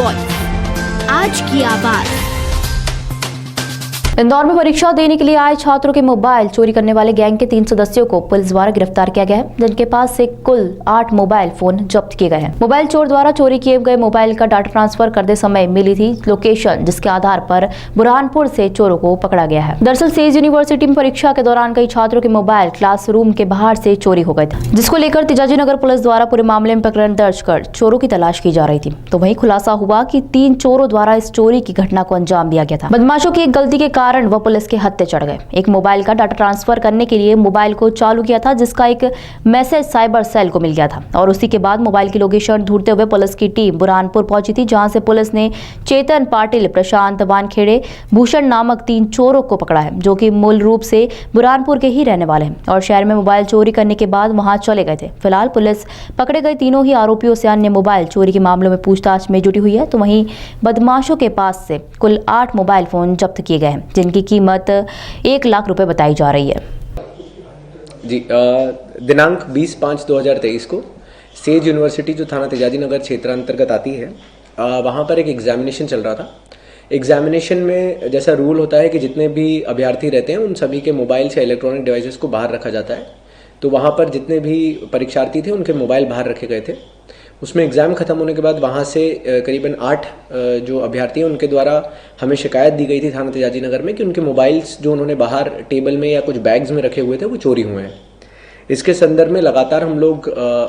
Voice, आज की आवाज। इंदौर में परीक्षा देने के लिए आए छात्रों के मोबाइल चोरी करने वाले गैंग के 3 सदस्यों को पुलिस द्वारा गिरफ्तार किया गया है, जिनके पास से कुल 8 मोबाइल फोन जब्त किए गए हैं। मोबाइल चोर द्वारा चोरी किए गए मोबाइल का डाटा ट्रांसफर करते समय मिली थी लोकेशन, जिसके आधार पर बुरहानपुर से चोरों को पकड़ा गया है। दरअसल सेज यूनिवर्सिटी में परीक्षा के दौरान कई छात्रों के मोबाइल क्लासरूम के बाहर से चोरी हो गए थे, जिसको लेकर तेजाजी नगर पुलिस द्वारा पूरे मामले में प्रकरण दर्ज कर चोरों की तलाश की जा रही थी। तो वही खुलासा हुआ कि 3 चोरों द्वारा इस चोरी की घटना को अंजाम दिया गया था। बदमाशों की एक गलती के कारण वह पुलिस के हत्थे चढ़ गए। एक मोबाइल का डाटा ट्रांसफर करने के लिए मोबाइल को चालू किया था, जिसका एक मैसेज साइबर सेल को मिल गया था और उसी के बाद मोबाइल की लोकेशन ढूंढते हुए पुलिस की टीम बुरहानपुर पहुंची थी, जहां से पुलिस ने चेतन पाटिल, प्रशांत वानखेड़े, भूषण नामक 3 चोरों को पकड़ा है, जो कि मूल रूप से बुरहानपुर के ही रहने वाले हैं और शहर में मोबाइल चोरी करने के बाद वहां चले गए थे। फिलहाल पुलिस पकड़े गए तीनों ही आरोपियों से अन्य मोबाइल चोरी के मामलों में पूछताछ में जुटी हुई है। तो वहीं बदमाशों के पास से कुल 8 मोबाइल फोन जब्त किए गए हैं, जिनकी कीमत 1 लाख रुपए बताई जा रही है। जी, दिनांक 20/5/2023 को सेज यूनिवर्सिटी जो थाना तेजाजी नगर क्षेत्र अंतर्गत आती है, वहाँ पर एक एग्जामिनेशन चल रहा था। एग्जामिनेशन में जैसा रूल होता है कि जितने भी अभ्यर्थी रहते हैं उन सभी के मोबाइल से इलेक्ट्रॉनिक डिवाइसेस को बाहर रखा जाता है। तो वहाँ पर जितने भी परीक्षार्थी थे उनके मोबाइल बाहर रखे गए थे। उसमें एग्ज़ाम ख़त्म होने के बाद वहाँ से करीबन 8 जो अभ्यर्थी हैं उनके द्वारा हमें शिकायत दी गई थी थाना तेजाजी नगर में कि उनके मोबाइल्स जो उन्होंने बाहर टेबल में या कुछ बैग्स में रखे हुए थे वो चोरी हुए हैं। इसके संदर्भ में लगातार हम लोग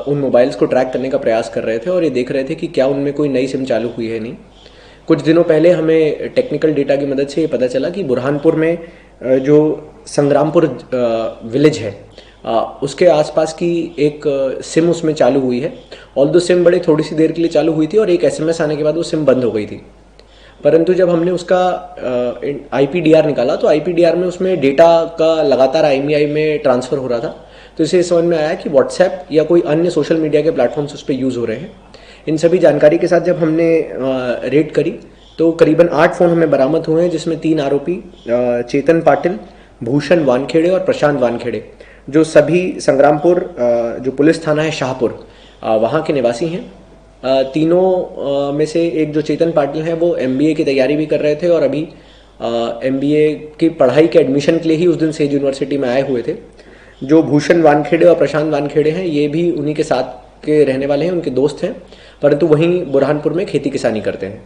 उन मोबाइल्स को ट्रैक करने का प्रयास कर रहे थे और ये देख रहे थे कि क्या उनमें कोई नई सिम चालू हुई है नहीं। कुछ दिनों पहले हमें टेक्निकल डेटा की मदद से ये पता चला कि बुरहानपुर में जो संग्रामपुर विलेज है उसके आसपास की एक सिम उसमें चालू हुई है। ऑल्दो सिम बड़े थोड़ी सी देर के लिए चालू हुई थी और एक SMS आने के बाद वो सिम बंद हो गई थी। परंतु जब हमने उसका IPDR निकाला तो IPDR में उसमें डेटा का लगातार IMEI में ट्रांसफ़र हो रहा था। तो इसे समझ में आया कि व्हाट्सएप या कोई अन्य सोशल मीडिया के प्लेटफॉर्म्स उस पर यूज़ हो रहे हैं। इन सभी जानकारी के साथ जब हमने रेड करी तो करीबन 8 फ़ोन हमें बरामद हुए हैं, जिसमें 3 आरोपी चेतन पाटिल, भूषण वानखेड़े और प्रशांत वानखेड़े, जो सभी संग्रामपुर जो पुलिस थाना है शाहपुर वहाँ के निवासी हैं। तीनों में से एक जो चेतन पाटिल हैं वो MBA की तैयारी भी कर रहे थे और अभी MBA की पढ़ाई के एडमिशन के लिए ही उस दिन सेज यूनिवर्सिटी में आए हुए थे। जो भूषण वानखेड़े और प्रशांत वानखेड़े हैं ये भी उन्हीं के साथ के रहने वाले हैं, उनके दोस्त हैं, परंतु वहीं बुरहानपुर में खेती किसानी करते हैं।